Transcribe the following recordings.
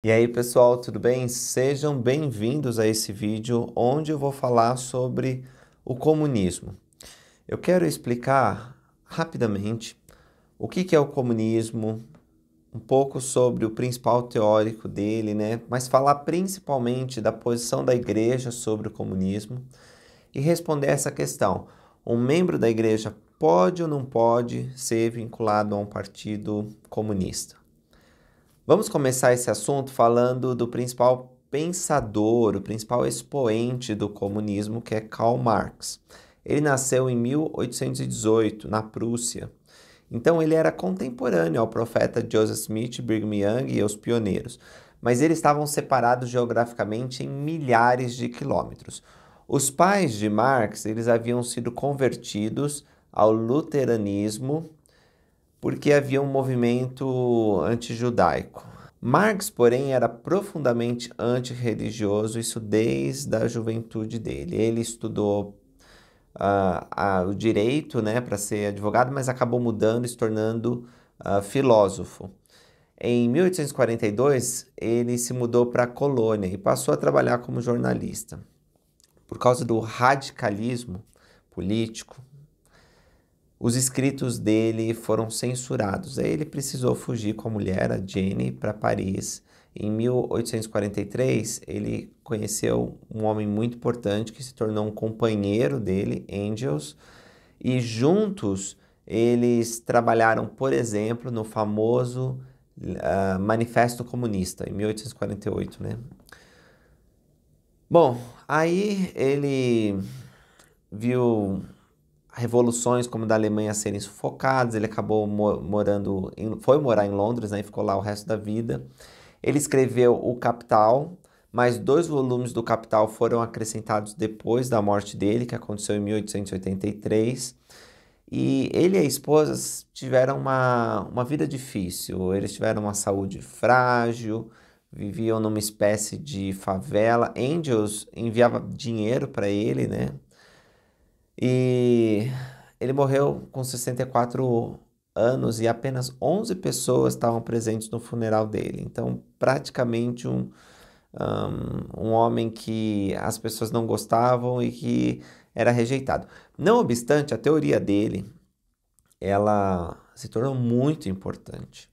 E aí, pessoal, tudo bem? Sejam bem-vindos a esse vídeo onde eu vou falar sobre o comunismo. Eu quero explicar rapidamente o que é o comunismo, um pouco sobre o principal teórico dele, né? Mas falar principalmente da posição da igreja sobre o comunismo e responder essa questão: um membro da igreja pode ou não pode ser vinculado a um partido comunista? Vamos começar esse assunto falando do principal pensador, o principal expoente do comunismo, que é Karl Marx. Ele nasceu em 1818, na Prússia. Então ele era contemporâneo ao profeta Joseph Smith, Brigham Young e aos pioneiros, mas eles estavam separados geograficamente em milhares de quilômetros. Os pais de Marx, eles haviam sido convertidos ao luteranismo porque havia um movimento antijudaico. Marx, porém, era profundamente antirreligioso, isso desde a juventude dele. Ele estudou o direito, né, para ser advogado, mas acabou mudando e se tornando filósofo. Em 1842, ele se mudou para a Colônia e passou a trabalhar como jornalista. Por causa do radicalismo político, os escritos dele foram censurados. Aí ele precisou fugir com a mulher, a Jenny, para Paris. Em 1843, ele conheceu um homem muito importante que se tornou um companheiro dele, Engels, e juntos eles trabalharam, por exemplo, no famoso Manifesto Comunista, em 1848, né? Bom, aí ele viu revoluções como da Alemanha serem sufocadas, ele acabou foi morar em Londres, né, e ficou lá o resto da vida. Ele escreveu O Capital, mas 2 volumes do Capital foram acrescentados depois da morte dele, que aconteceu em 1883. E ele e a esposa tiveram uma vida difícil, eles tiveram uma saúde frágil, viviam numa espécie de favela. Engels enviava dinheiro para ele, né? E ele morreu com 64 anos e apenas 11 pessoas estavam presentes no funeral dele. Então, praticamente um homem que as pessoas não gostavam e que era rejeitado. Não obstante, a teoria dele, ela se tornou muito importante.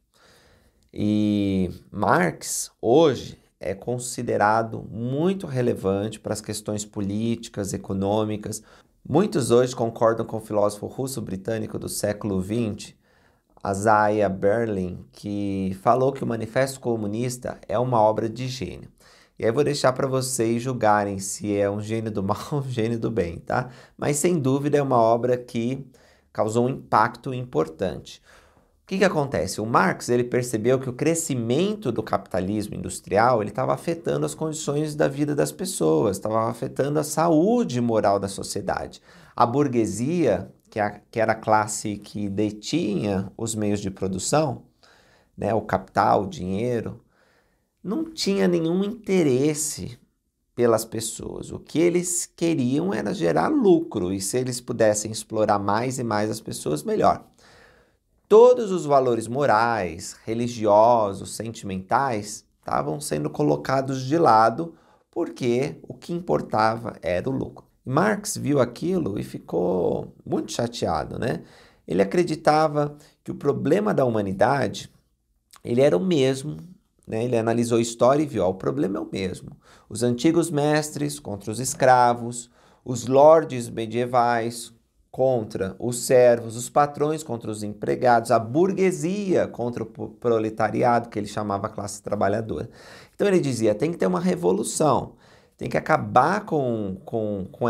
E Marx, hoje, é considerado muito relevante para as questões políticas, econômicas. Muitos hoje concordam com o filósofo russo-britânico do século XX, Isaiah Berlin, que falou que o Manifesto Comunista é uma obra de gênio. E aí eu vou deixar para vocês julgarem se é um gênio do mal ou um gênio do bem, tá? Mas sem dúvida é uma obra que causou um impacto importante. O que acontece? O Marx ele percebeu que o crescimento do capitalismo industrial ele estava afetando as condições da vida das pessoas, estava afetando a saúde moral da sociedade. A burguesia, que era a classe que detinha os meios de produção, né, o capital, o dinheiro, não tinha nenhum interesse pelas pessoas. O que eles queriam era gerar lucro, e se eles pudessem explorar mais e mais as pessoas, melhor. Todos os valores morais, religiosos, sentimentais estavam sendo colocados de lado porque o que importava era o lucro. Marx viu aquilo e ficou muito chateado, né? Ele acreditava que o problema da humanidade ele era o mesmo, né? Ele analisou a história e viu, ó, o problema é o mesmo. Os antigos mestres contra os escravos, os lordes medievais contra os servos, os patrões contra os empregados, a burguesia contra o proletariado, que ele chamava classe trabalhadora. Então ele dizia, tem que ter uma revolução, tem que acabar com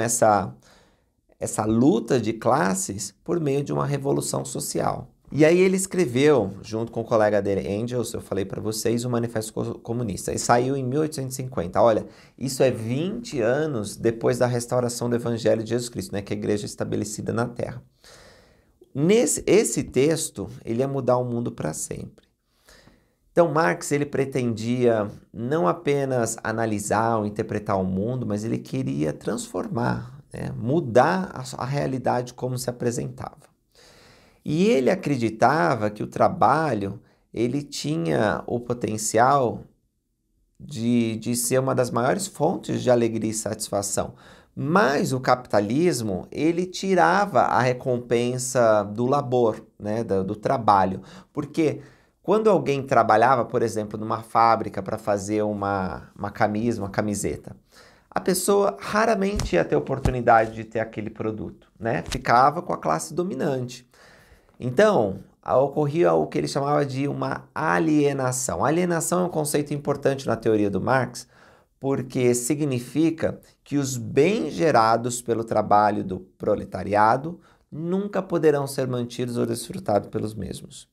essa luta de classes por meio de uma revolução social. E aí ele escreveu, junto com o colega dele, Engels, eu falei para vocês, o Manifesto Comunista. E saiu em 1850. Olha, isso é 20 anos depois da restauração do Evangelho de Jesus Cristo, né, que é a igreja estabelecida na Terra. Esse texto, ele ia mudar o mundo para sempre. Então, Marx, ele pretendia não apenas analisar ou interpretar o mundo, mas ele queria transformar, né, mudar a realidade como se apresentava. E ele acreditava que o trabalho ele tinha o potencial de ser uma das maiores fontes de alegria e satisfação. Mas o capitalismo, ele tirava a recompensa do labor, né, do trabalho. Porque quando alguém trabalhava, por exemplo, numa fábrica para fazer uma camisa, uma camiseta, a pessoa raramente ia ter oportunidade de ter aquele produto, né? Ficava com a classe dominante. Então, ocorria o que ele chamava de uma alienação. Alienação é um conceito importante na teoria do Marx, porque significa que os bens gerados pelo trabalho do proletariado nunca poderão ser mantidos ou desfrutados pelos mesmos.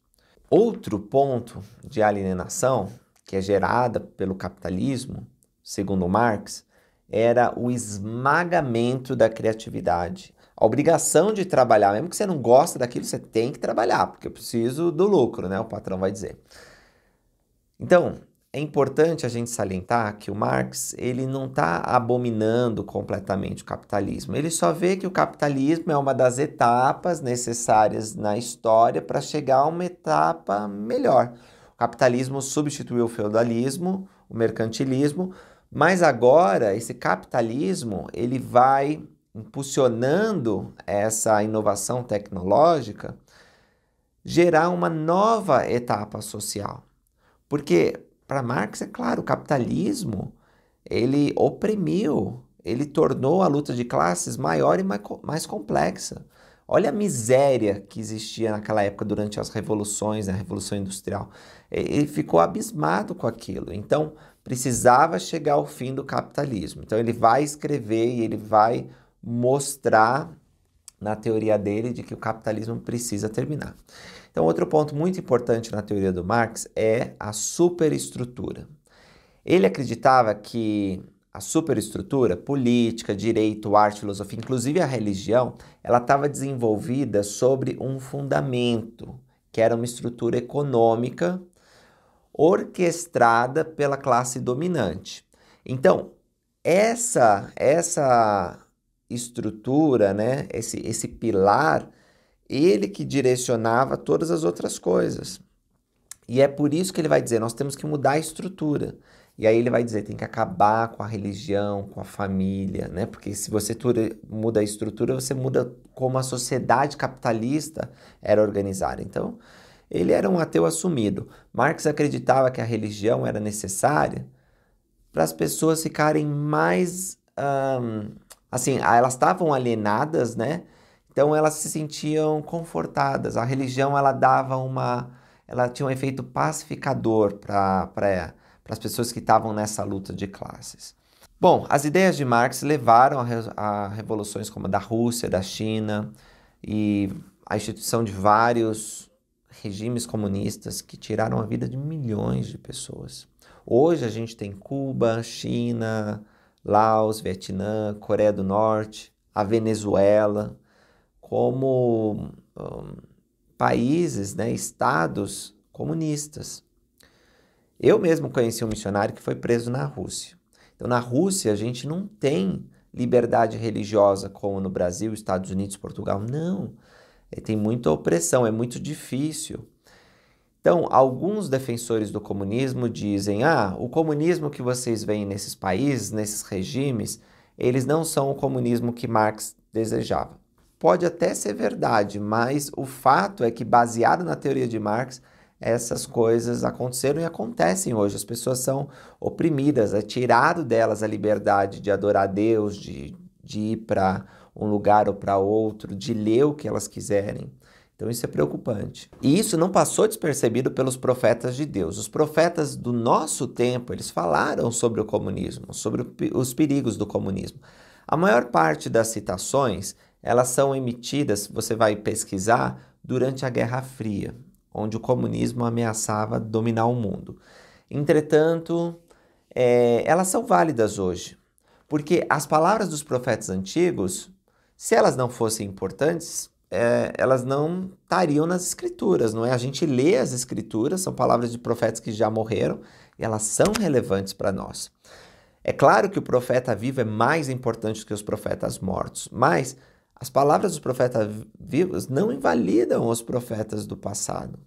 Outro ponto de alienação, que é gerada pelo capitalismo, segundo Marx, era o esmagamento da criatividade. A obrigação de trabalhar, mesmo que você não gosta daquilo, você tem que trabalhar, porque eu preciso do lucro, né? O patrão vai dizer. Então, é importante a gente salientar que o Marx, ele não está abominando completamente o capitalismo. Ele só vê que o capitalismo é uma das etapas necessárias na história para chegar a uma etapa melhor. O capitalismo substituiu o feudalismo, o mercantilismo, mas agora esse capitalismo, ele vai impulsionando essa inovação tecnológica, gerar uma nova etapa social. Porque, para Marx, é claro, o capitalismo, ele oprimiu, ele tornou a luta de classes maior e mais complexa. Olha a miséria que existia naquela época durante as revoluções, a Revolução Industrial. Ele ficou abismado com aquilo. Então, precisava chegar ao fim do capitalismo. Então, ele vai escrever e ele vai mostrar na teoria dele de que o capitalismo precisa terminar. Então, outro ponto muito importante na teoria do Marx é a superestrutura. Ele acreditava que a superestrutura, política, direito, arte, filosofia, inclusive a religião, ela estava desenvolvida sobre um fundamento, que era uma estrutura econômica orquestrada pela classe dominante. Então, essa estrutura, né, esse pilar, ele que direcionava todas as outras coisas. E é por isso que ele vai dizer, nós temos que mudar a estrutura. E aí ele vai dizer, tem que acabar com a religião, com a família, né? Porque se você muda a estrutura, você muda como a sociedade capitalista era organizada. Então, ele era um ateu assumido. Marx acreditava que a religião era necessária para as pessoas ficarem mais... assim, elas estavam alienadas, né? Então elas se sentiam confortadas. A religião ela tinha um efeito pacificador para as pessoas que estavam nessa luta de classes. Bom, as ideias de Marx levaram a revoluções como a da Rússia, da China e a instituição de vários regimes comunistas que tiraram a vida de milhões de pessoas. Hoje a gente tem Cuba, China, Laos, Vietnã, Coreia do Norte, a Venezuela, como países, né, estados comunistas. Eu mesmo conheci um missionário que foi preso na Rússia. Então, na Rússia, a gente não tem liberdade religiosa como no Brasil, Estados Unidos, Portugal. Não. Tem muita opressão, é muito difícil. Então, alguns defensores do comunismo dizem, o comunismo que vocês veem nesses países, nesses regimes, eles não são o comunismo que Marx desejava. Pode até ser verdade, mas o fato é que, baseado na teoria de Marx, essas coisas aconteceram e acontecem hoje. As pessoas são oprimidas, é tirado delas a liberdade de adorar a Deus, de ir para um lugar ou para outro, de ler o que elas quiserem. Então isso é preocupante. E isso não passou despercebido pelos profetas de Deus. Os profetas do nosso tempo, eles falaram sobre o comunismo, sobre os perigos do comunismo. A maior parte das citações, elas são emitidas, você vai pesquisar, durante a Guerra Fria, onde o comunismo ameaçava dominar o mundo. Entretanto, elas são válidas hoje, porque as palavras dos profetas antigos, se elas não fossem importantes, elas não estariam nas escrituras, não é? A gente lê as escrituras, são palavras de profetas que já morreram, e elas são relevantes para nós. É claro que o profeta vivo é mais importante que os profetas mortos, mas as palavras dos profetas vivos não invalidam os profetas do passado.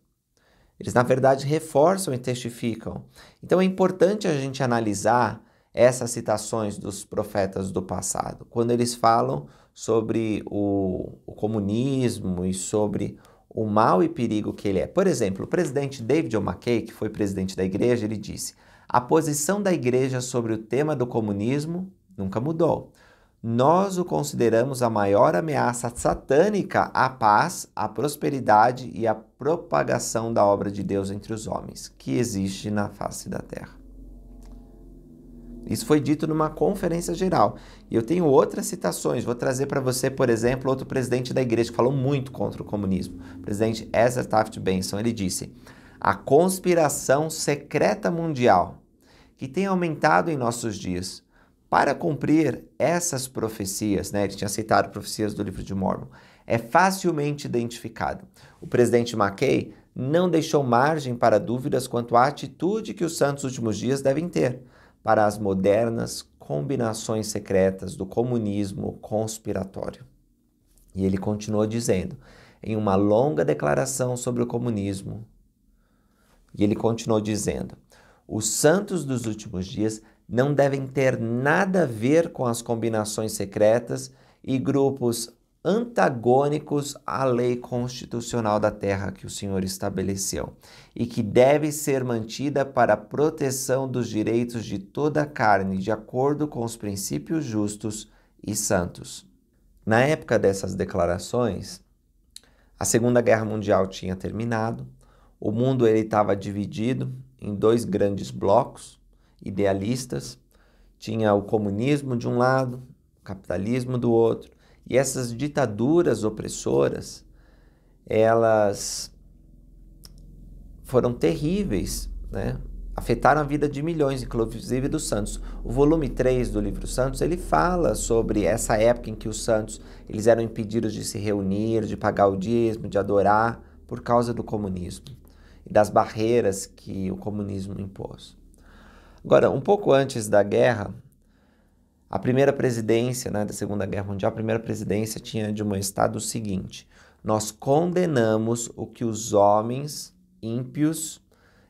Eles, na verdade, reforçam e testificam. Então é importante a gente analisar essas citações dos profetas do passado, quando eles falam sobre o comunismo e sobre o mal e perigo que ele é. Por exemplo, o presidente David O. McKay, que foi presidente da igreja, ele disse: a posição da igreja sobre o tema do comunismo nunca mudou. Nós o consideramos a maior ameaça satânica à paz, à prosperidade e à propagação da obra de Deus entre os homens, que existe na face da terra. Isso foi dito numa conferência geral. E eu tenho outras citações. Vou trazer para você, por exemplo, outro presidente da igreja que falou muito contra o comunismo. O presidente Ezra Taft Benson. Ele disse: a conspiração secreta mundial que tem aumentado em nossos dias para cumprir essas profecias, né? Ele tinha citado profecias do livro de Mórmon, é facilmente identificado. O presidente McKay não deixou margem para dúvidas quanto à atitude que os santos últimos dias devem ter para as modernas combinações secretas do comunismo conspiratório. E ele continuou dizendo, em uma longa declaração sobre o comunismo, e ele continuou dizendo: os santos dos últimos dias não devem ter nada a ver com as combinações secretas e grupos antagônicos à lei constitucional da terra que o Senhor estabeleceu e que deve ser mantida para a proteção dos direitos de toda a carne, de acordo com os princípios justos e santos. Na época dessas declarações, a Segunda Guerra Mundial tinha terminado, o mundo estava dividido em dois grandes blocos idealistas, tinha o comunismo de um lado, o capitalismo do outro, e essas ditaduras opressoras, elas foram terríveis, né? Afetaram a vida de milhões, inclusive dos santos. O volume 3 do livro Santos, ele fala sobre essa época em que os santos eles eram impedidos de se reunir, de pagar o dízimo, de adorar, por causa do comunismo e das barreiras que o comunismo impôs. Agora, um pouco antes da guerra, a primeira presidência, né, da Segunda Guerra Mundial, a primeira presidência tinha admoestado o seguinte: nós condenamos o que os homens ímpios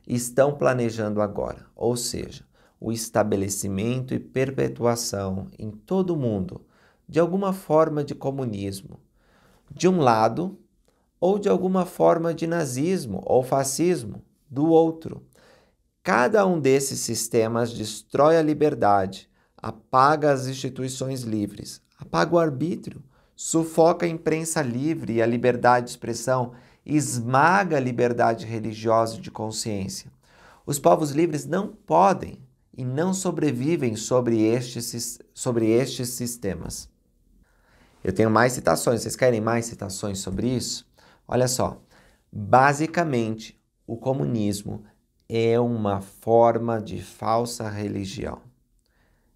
estão planejando agora, ou seja, o estabelecimento e perpetuação em todo o mundo de alguma forma de comunismo, de um lado, ou de alguma forma de nazismo ou fascismo, do outro. Cada um desses sistemas destrói a liberdade, apaga as instituições livres, apaga o arbítrio, sufoca a imprensa livre e a liberdade de expressão, esmaga a liberdade religiosa e de consciência. Os povos livres não podem e não sobrevivem sobre estes sistemas. Eu tenho mais citações, vocês querem mais citações sobre isso? Olha só, basicamente o comunismo é uma forma de falsa religião.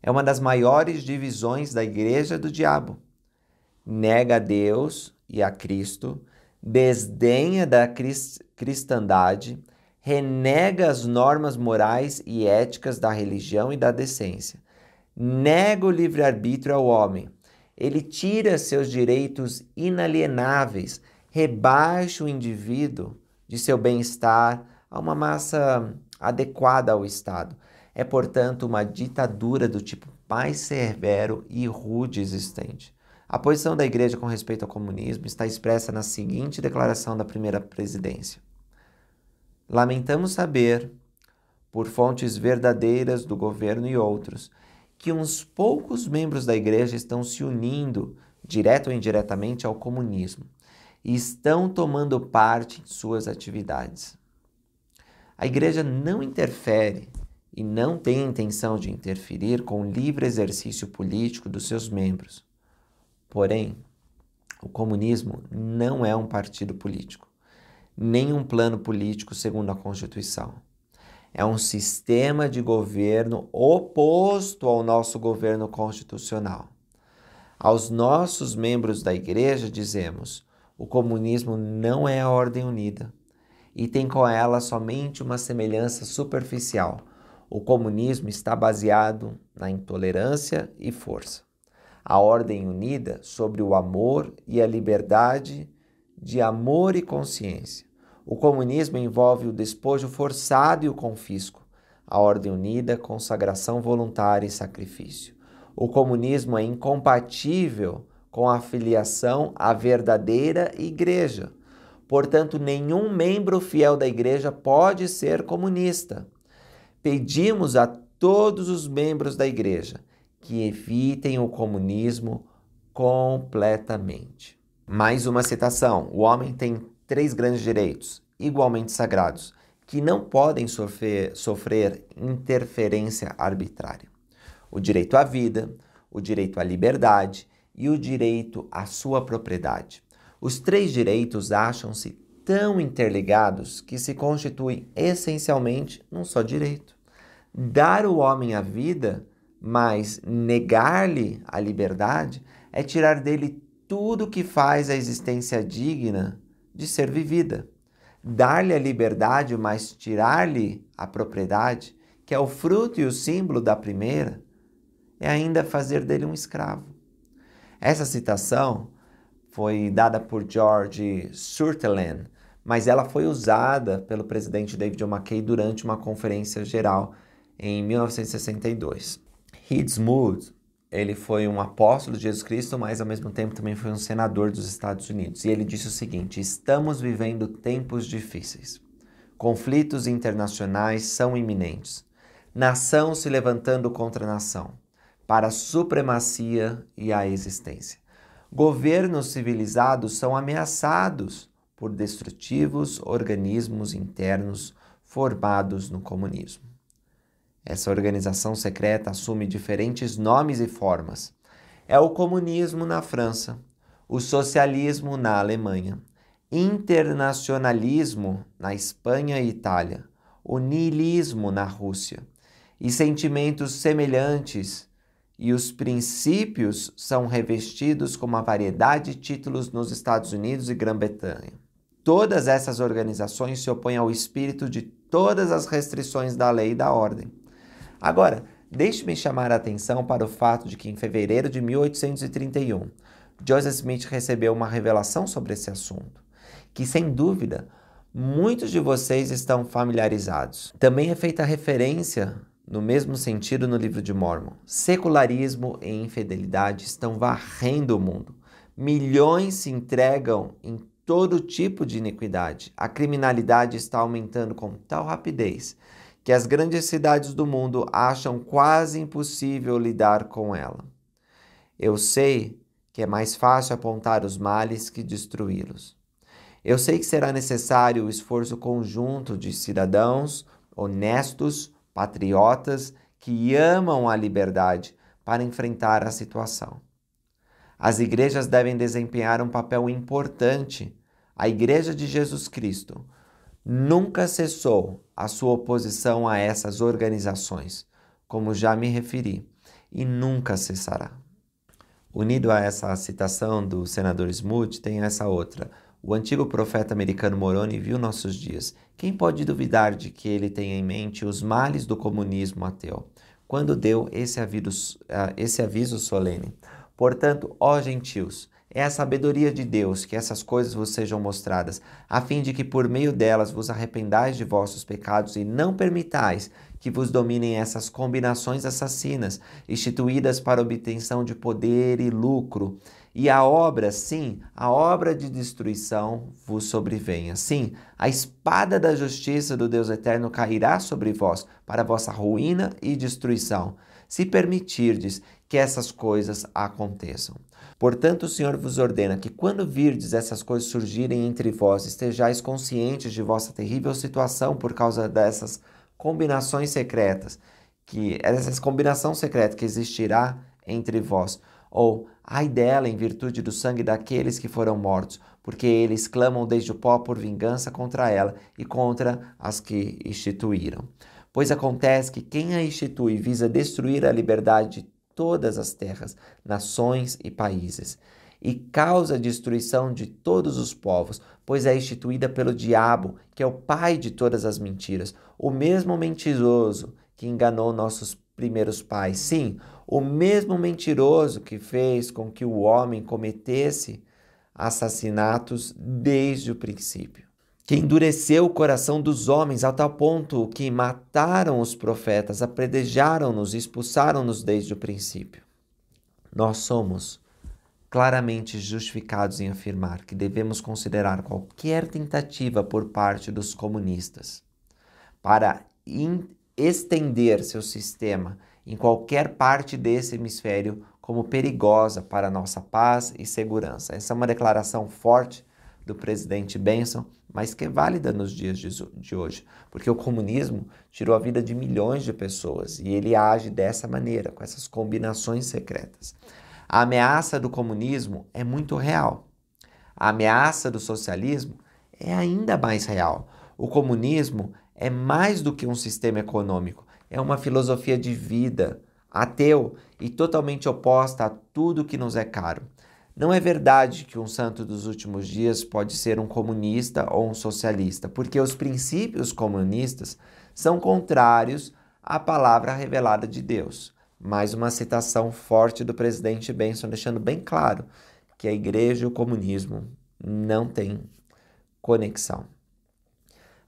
É uma das maiores divisões da igreja do diabo. Nega a Deus e a Cristo, desdenha da cristandade, renega as normas morais e éticas da religião e da decência. Nega o livre-arbítrio ao homem. Ele tira seus direitos inalienáveis, rebaixa o indivíduo de seu bem-estar a uma massa adequada ao Estado. É, portanto, uma ditadura do tipo mais severo e rude existente. A posição da Igreja com respeito ao comunismo está expressa na seguinte declaração da primeira presidência: lamentamos saber, por fontes verdadeiras do governo e outros, que uns poucos membros da Igreja estão se unindo, direto ou indiretamente, ao comunismo e estão tomando parte em suas atividades. A Igreja não interfere e não tem a intenção de interferir com o livre exercício político dos seus membros. Porém, o comunismo não é um partido político, nem um plano político segundo a Constituição. É um sistema de governo oposto ao nosso governo constitucional. Aos nossos membros da Igreja dizemos: o comunismo não é a ordem unida e tem com ela somente uma semelhança superficial. O comunismo está baseado na intolerância e força. A ordem unida sobre o amor e a liberdade de amor e consciência. O comunismo envolve o despojo forçado e o confisco, a ordem unida, consagração voluntária e sacrifício. O comunismo é incompatível com a filiação à verdadeira igreja. Portanto, nenhum membro fiel da igreja pode ser comunista. Pedimos a todos os membros da igreja que evitem o comunismo completamente. Mais uma citação: o homem tem 3 grandes direitos, igualmente sagrados, que não podem sofrer interferência arbitrária: o direito à vida, o direito à liberdade e o direito à sua propriedade. Os 3 direitos acham-se tão interligados que se constituem essencialmente num só direito. Dar ao homem a vida, mas negar-lhe a liberdade, é tirar dele tudo que faz a existência digna de ser vivida. Dar-lhe a liberdade, mas tirar-lhe a propriedade, que é o fruto e o símbolo da primeira, é ainda fazer dele um escravo. Essa citação foi dada por George Sutherland, mas ela foi usada pelo presidente David John McKay durante uma conferência geral em 1962. Reed Smoot, ele foi um apóstolo de Jesus Cristo, mas ao mesmo tempo também foi um senador dos Estados Unidos. E ele disse o seguinte: estamos vivendo tempos difíceis. Conflitos internacionais são iminentes. Nação se levantando contra nação, para a supremacia e a existência. Governos civilizados são ameaçados por destrutivos organismos internos formados no comunismo. Essa organização secreta assume diferentes nomes e formas. É o comunismo na França, o socialismo na Alemanha, internacionalismo na Espanha e Itália, o niilismo na Rússia, e sentimentos semelhantes e os princípios são revestidos com uma variedade de títulos nos Estados Unidos e Grã-Bretanha. Todas essas organizações se opõem ao espírito de todas as restrições da lei e da ordem. Agora, deixe-me chamar a atenção para o fato de que em fevereiro de 1831, Joseph Smith recebeu uma revelação sobre esse assunto, que sem dúvida muitos de vocês estão familiarizados. Também é feita referência no mesmo sentido no livro de Mórmon. Secularismo e infidelidade estão varrendo o mundo. Milhões se entregam em todo tipo de iniquidade. A criminalidade está aumentando com tal rapidez que as grandes cidades do mundo acham quase impossível lidar com ela. Eu sei que é mais fácil apontar os males que destruí-los. Eu sei que será necessário o esforço conjunto de cidadãos honestos, patriotas que amam a liberdade para enfrentar a situação. As igrejas devem desempenhar um papel importante. A Igreja de Jesus Cristo nunca cessou a sua oposição a essas organizações, como já me referi, e nunca cessará. Unido a essa citação do senador Smoot, tem essa outra. O antigo profeta americano Moroni viu nossos dias. Quem pode duvidar de que ele tenha em mente os males do comunismo ateu, quando deu esse aviso solene? Portanto, ó gentios, é a sabedoria de Deus que essas coisas vos sejam mostradas, a fim de que por meio delas vos arrependais de vossos pecados e não permitais que vos dominem essas combinações assassinas, instituídas para obtenção de poder e lucro. E a obra, sim, a obra de destruição vos sobrevenha. Sim, a espada da justiça do Deus eterno cairá sobre vós, para vossa ruína e destruição, se permitirdes que essas coisas aconteçam. Portanto, o Senhor vos ordena que, quando virdes essas coisas surgirem entre vós, estejais conscientes de vossa terrível situação por causa dessas combinações secretas, essa combinação secreta que existirá entre vós, ou ai dela em virtude do sangue daqueles que foram mortos, porque eles clamam desde o pó por vingança contra ela e contra as que instituíram. Pois acontece que quem a institui visa destruir a liberdade de todas as terras, nações e países, e causa a destruição de todos os povos, pois é instituída pelo diabo, que é o pai de todas as mentiras, o mesmo mentiroso que enganou nossos primeiros pais. Sim, o mesmo mentiroso que fez com que o homem cometesse assassinatos desde o princípio. que endureceu o coração dos homens a tal ponto que mataram os profetas, apedrejaram-nos e expulsaram-nos desde o princípio. Nós somos claramente justificados em afirmar que devemos considerar qualquer tentativa por parte dos comunistas para estender seu sistema em qualquer parte desse hemisfério como perigosa para a nossa paz e segurança. Essa é uma declaração forte do presidente Benson, mas que é válida nos dias de hoje, porque o comunismo tirou a vida de milhões de pessoas e ele age dessa maneira, com essas combinações secretas. A ameaça do comunismo é muito real. A ameaça do socialismo é ainda mais real. O comunismo é mais do que um sistema econômico, é uma filosofia de vida, ateu e totalmente oposta a tudo que nos é caro. Não é verdade que um santo dos últimos dias pode ser um comunista ou um socialista, porque os princípios comunistas são contrários à palavra revelada de Deus. Mais uma citação forte do presidente Benson, deixando bem claro que a igreja e o comunismo não têm conexão.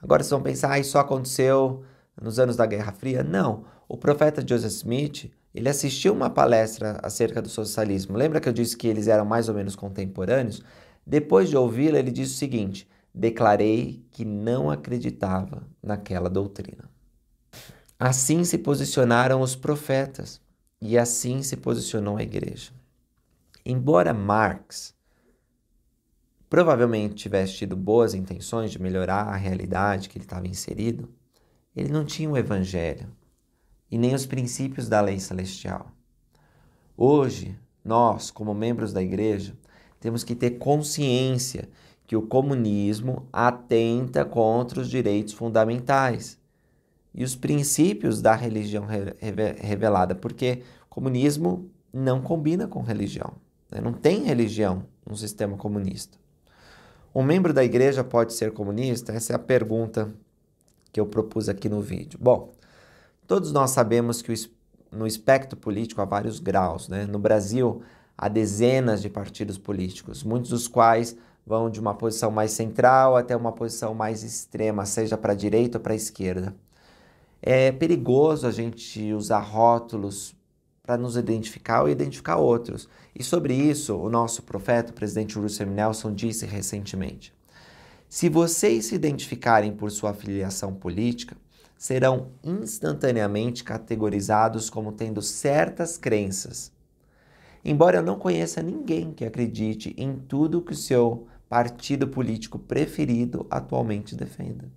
Agora vocês vão pensar, isso só aconteceu nos anos da Guerra Fria? Não. O profeta Joseph Smith, ele assistiu uma palestra acerca do socialismo. Lembra que eu disse que eles eram mais ou menos contemporâneos? Depois de ouvi-la, ele disse o seguinte: declarei que não acreditava naquela doutrina. Assim se posicionaram os profetas e assim se posicionou a igreja. Embora Marx provavelmente tivesse tido boas intenções de melhorar a realidade que ele estava inserido, ele não tinha o evangelho e nem os princípios da lei celestial. Hoje, nós, como membros da igreja, temos que ter consciência que o comunismo atenta contra os direitos fundamentais e os princípios da religião revelada, porque o comunismo não combina com religião, né? Não tem religião no sistema comunista. Um membro da igreja pode ser comunista? Essa é a pergunta que eu propus aqui no vídeo. Bom, todos nós sabemos que no espectro político há vários graus, né? No Brasil, há dezenas de partidos políticos, muitos dos quais vão de uma posição mais central até uma posição mais extrema, seja para a direita ou para a esquerda. É perigoso a gente usar rótulos para nos identificar ou identificar outros. E sobre isso, o nosso profeta, o presidente Russell Nelson, disse recentemente: se vocês se identificarem por sua filiação política, serão instantaneamente categorizados como tendo certas crenças. Embora eu não conheça ninguém que acredite em tudo que o seu partido político preferido atualmente defenda.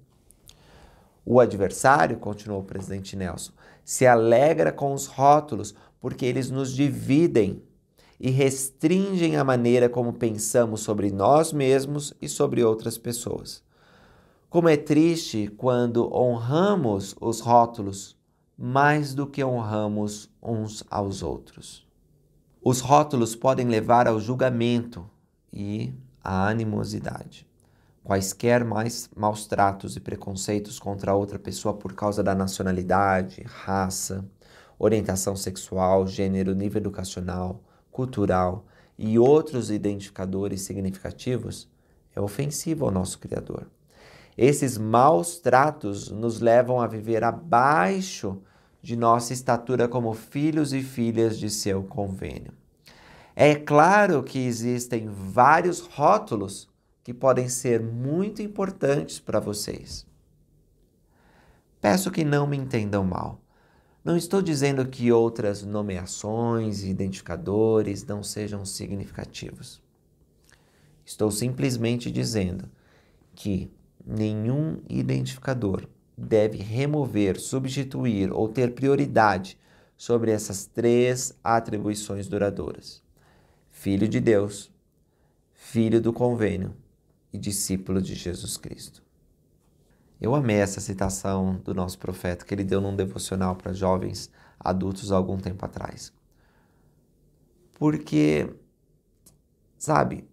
O adversário, continuou o presidente Nelson, se alegra com os rótulos porque eles nos dividem e restringem a maneira como pensamos sobre nós mesmos e sobre outras pessoas. Como é triste quando honramos os rótulos mais do que honramos uns aos outros. Os rótulos podem levar ao julgamento e à animosidade. Quaisquer maus tratos e preconceitos contra outra pessoa por causa da nacionalidade, raça, orientação sexual, gênero, nível educacional, cultural e outros identificadores significativos é ofensivo ao nosso Criador. Esses maus tratos nos levam a viver abaixo de nossa estatura como filhos e filhas de seu convênio. É claro que existem vários rótulos que podem ser muito importantes para vocês. Peço que não me entendam mal. Não estou dizendo que outras nomeações e identificadores não sejam significativos. Estou simplesmente dizendo que nenhum identificador deve remover, substituir ou ter prioridade sobre essas três atribuições duradouras: Filho de Deus, Filho do Convênio e discípulo de Jesus Cristo. Eu amei essa citação do nosso profeta que ele deu num devocional para jovens adultos há algum tempo atrás. Porque, sabe,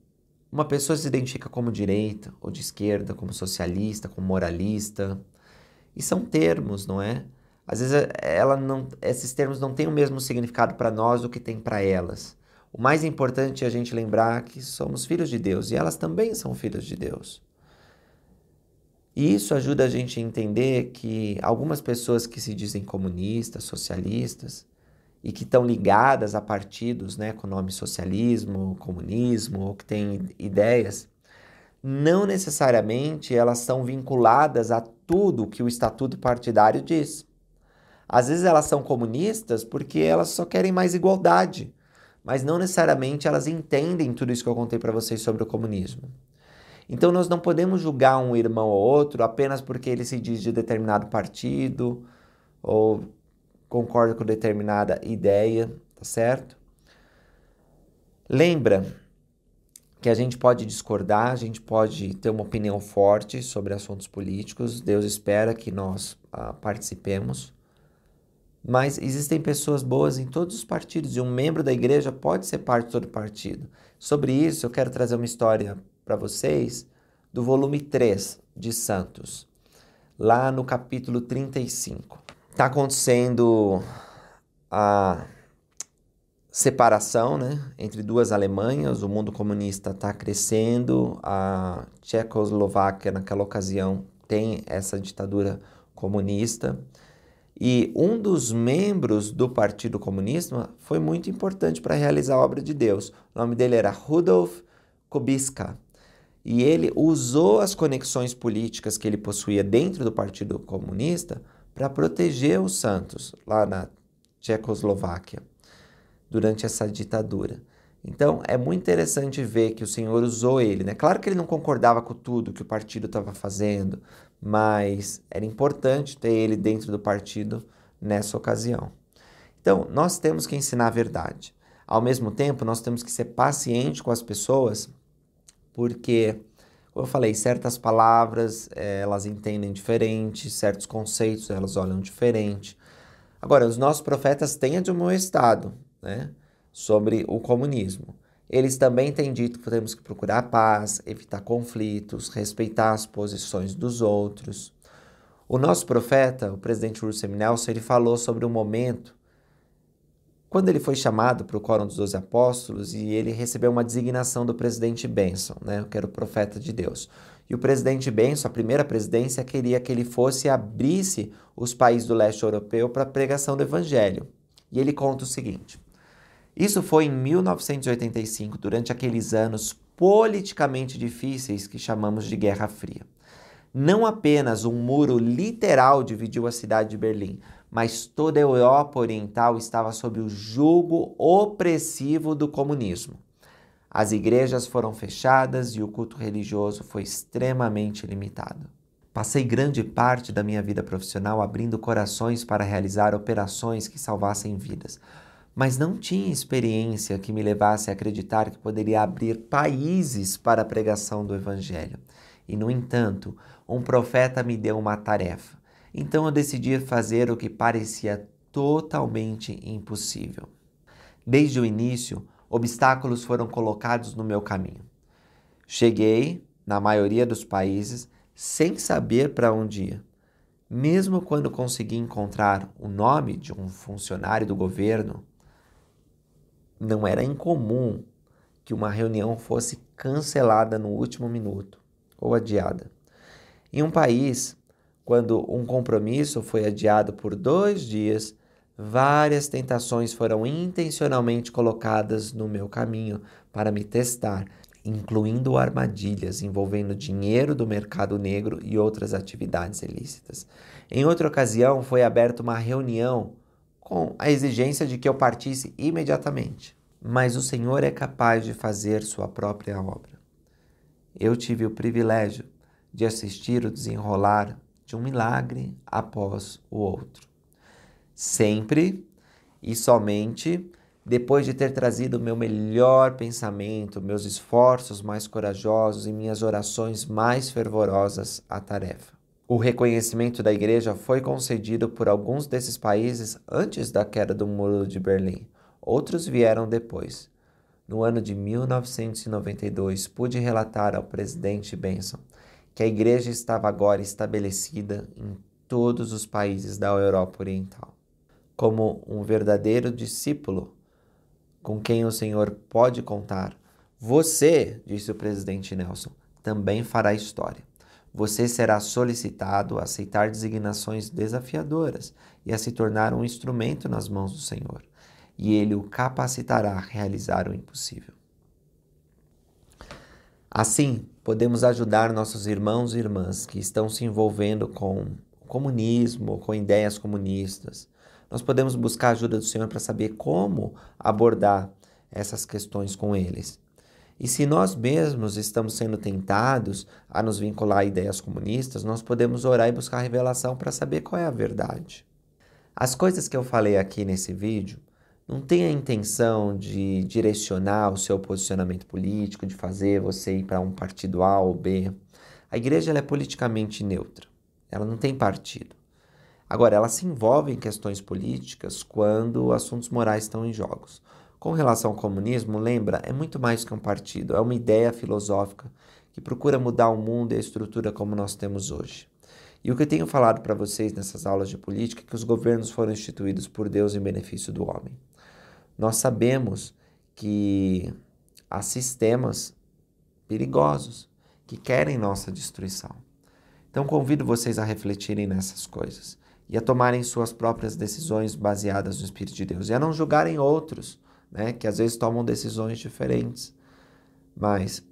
uma pessoa se identifica como direita ou de esquerda, como socialista, como moralista, e são termos, não é? Às vezes esses termos não têm o mesmo significado para nós do que tem para elas. O mais importante é a gente lembrar que somos filhos de Deus e elas também são filhos de Deus. E isso ajuda a gente a entender que algumas pessoas que se dizem comunistas, socialistas, e que estão ligadas a partidos, né, com o nome socialismo, comunismo, ou que têm ideias, não necessariamente elas são vinculadas a tudo que o estatuto partidário diz. Às vezes elas são comunistas porque elas só querem mais igualdade, mas não necessariamente elas entendem tudo isso que eu contei para vocês sobre o comunismo. Então nós não podemos julgar um irmão ou outro apenas porque ele se diz de determinado partido ou concorda com determinada ideia, tá certo? Lembra que a gente pode discordar, a gente pode ter uma opinião forte sobre assuntos políticos, Deus espera que nós participemos, mas existem pessoas boas em todos os partidos e um membro da igreja pode ser parte de todo partido. Sobre isso, eu quero trazer uma história para vocês do volume 3 de Santos, lá no capítulo 35. Está acontecendo a separação, né, entre duas Alemanhas, o mundo comunista está crescendo, a Tchecoslováquia naquela ocasião tem essa ditadura comunista, e um dos membros do Partido Comunista foi muito importante para realizar a obra de Deus. O nome dele era Rudolf Kubiska, e ele usou as conexões políticas que ele possuía dentro do Partido Comunista para proteger os santos lá na Tchecoslováquia durante essa ditadura. Então, é muito interessante ver que o Senhor usou ele, né? Claro que ele não concordava com tudo que o partido estava fazendo, mas era importante ter ele dentro do partido nessa ocasião. Então, nós temos que ensinar a verdade. Ao mesmo tempo, nós temos que ser pacientes com as pessoas, porque, como eu falei, certas palavras elas entendem diferente, certos conceitos elas olham diferente. Agora, os nossos profetas têm admoestado, né, sobre o comunismo. Eles também têm dito que temos que procurar a paz, evitar conflitos, respeitar as posições dos outros. O nosso profeta, o presidente Russell M. Nelson, ele falou sobre um momento quando ele foi chamado para o Quórum dos 12 Apóstolos e ele recebeu uma designação do presidente Benson, né, que era o profeta de Deus. E o presidente Benson, a primeira presidência, queria que ele fosse e abrisse os países do leste europeu para a pregação do evangelho. E ele conta o seguinte: isso foi em 1985, durante aqueles anos politicamente difíceis que chamamos de Guerra Fria. Não apenas um muro literal dividiu a cidade de Berlim, mas toda a Europa Oriental estava sob o jugo opressivo do comunismo. As igrejas foram fechadas e o culto religioso foi extremamente limitado. Passei grande parte da minha vida profissional abrindo corações para realizar operações que salvassem vidas, mas não tinha experiência que me levasse a acreditar que poderia abrir países para a pregação do Evangelho. E, no entanto, um profeta me deu uma tarefa. Então eu decidi fazer o que parecia totalmente impossível. Desde o início, obstáculos foram colocados no meu caminho. Cheguei, na maioria dos países, sem saber para onde ir. Mesmo quando consegui encontrar o nome de um funcionário do governo, não era incomum que uma reunião fosse cancelada no último minuto ou adiada. Em um país, quando um compromisso foi adiado por 2 dias, várias tentações foram intencionalmente colocadas no meu caminho para me testar, incluindo armadilhas envolvendo dinheiro do mercado negro e outras atividades ilícitas. Em outra ocasião, foi aberta uma reunião com a exigência de que eu partisse imediatamente. Mas o Senhor é capaz de fazer sua própria obra. Eu tive o privilégio de assistir o desenrolar de um milagre após o outro. Sempre e somente depois de ter trazido o meu melhor pensamento, meus esforços mais corajosos e minhas orações mais fervorosas à tarefa. O reconhecimento da igreja foi concedido por alguns desses países antes da queda do Muro de Berlim. Outros vieram depois. No ano de 1992, pude relatar ao presidente Benson que a igreja estava agora estabelecida em todos os países da Europa Oriental. Como um verdadeiro discípulo com quem o Senhor pode contar, você, disse o presidente Nelson, também fará história. você será solicitado a aceitar designações desafiadoras e a se tornar um instrumento nas mãos do Senhor, e Ele o capacitará a realizar o impossível. Assim, podemos ajudar nossos irmãos e irmãs que estão se envolvendo com o comunismo, com ideias comunistas. Nós podemos buscar a ajuda do Senhor para saber como abordar essas questões com eles. E se nós mesmos estamos sendo tentados a nos vincular a ideias comunistas, nós podemos orar e buscar revelação para saber qual é a verdade. As coisas que eu falei aqui nesse vídeo não têm a intenção de direcionar o seu posicionamento político, de fazer você ir para um partido A ou B. A igreja ela é politicamente neutra, ela não tem partido. Agora, ela se envolve em questões políticas quando assuntos morais estão em jogos. Com relação ao comunismo, lembra, é muito mais que um partido, é uma ideia filosófica que procura mudar o mundo e a estrutura como nós temos hoje. E o que eu tenho falado para vocês nessas aulas de política é que os governos foram instituídos por Deus em benefício do homem. Nós sabemos que há sistemas perigosos que querem nossa destruição. Então convido vocês a refletirem nessas coisas e a tomarem suas próprias decisões baseadas no Espírito de Deus e a não julgarem outros, que às vezes tomam decisões diferentes. Mas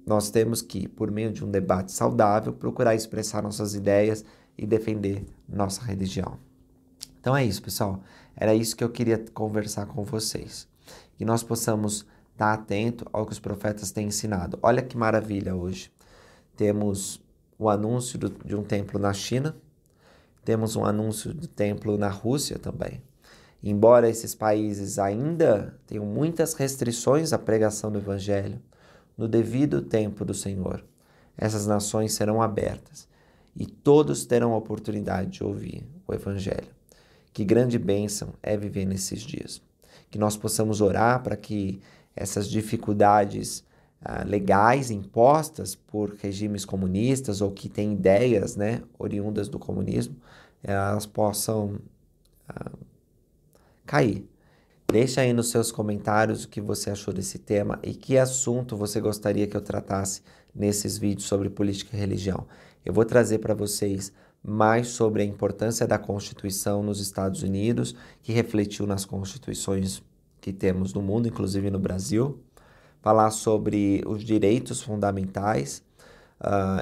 nós temos que, por meio de um debate saudável, procurar expressar nossas ideias e defender nossa religião. Então é isso, pessoal. Era isso que eu queria conversar com vocês. Que nós possamos estar atentos ao que os profetas têm ensinado. Olha que maravilha hoje. Temos o anúncio de um templo na China, temos um anúncio do templo na Rússia também. Embora esses países ainda tenham muitas restrições à pregação do Evangelho, no devido tempo do Senhor, essas nações serão abertas e todos terão a oportunidade de ouvir o Evangelho. Que grande bênção é viver nesses dias. Que nós possamos orar para que essas dificuldades legais impostas por regimes comunistas ou que têm ideias oriundas do comunismo, elas possam cair. Deixa aí nos seus comentários o que você achou desse tema e que assunto você gostaria que eu tratasse nesses vídeos sobre política e religião. Eu vou trazer para vocês mais sobre a importância da Constituição nos Estados Unidos, que refletiu nas constituições que temos no mundo, inclusive no Brasil. Falar sobre os direitos fundamentais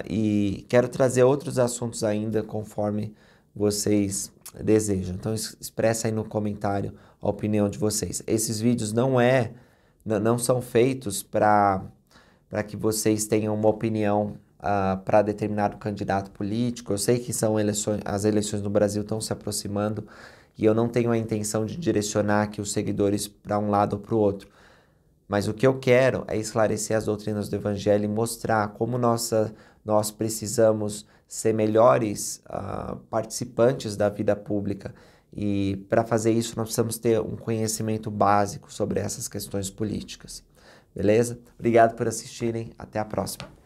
e quero trazer outros assuntos ainda conforme vocês desejam. Então expressa aí no comentário a opinião de vocês. Esses vídeos não são feitos para que vocês tenham uma opinião para determinado candidato político. Eu sei que as eleições no Brasil estão se aproximando e eu não tenho a intenção de direcionar aqui os seguidores para um lado ou para o outro. Mas o que eu quero é esclarecer as doutrinas do Evangelho e mostrar como nós precisamos ser melhores participantes da vida pública. E para fazer isso nós precisamos ter um conhecimento básico sobre essas questões políticas. Beleza? Obrigado por assistirem. Até a próxima.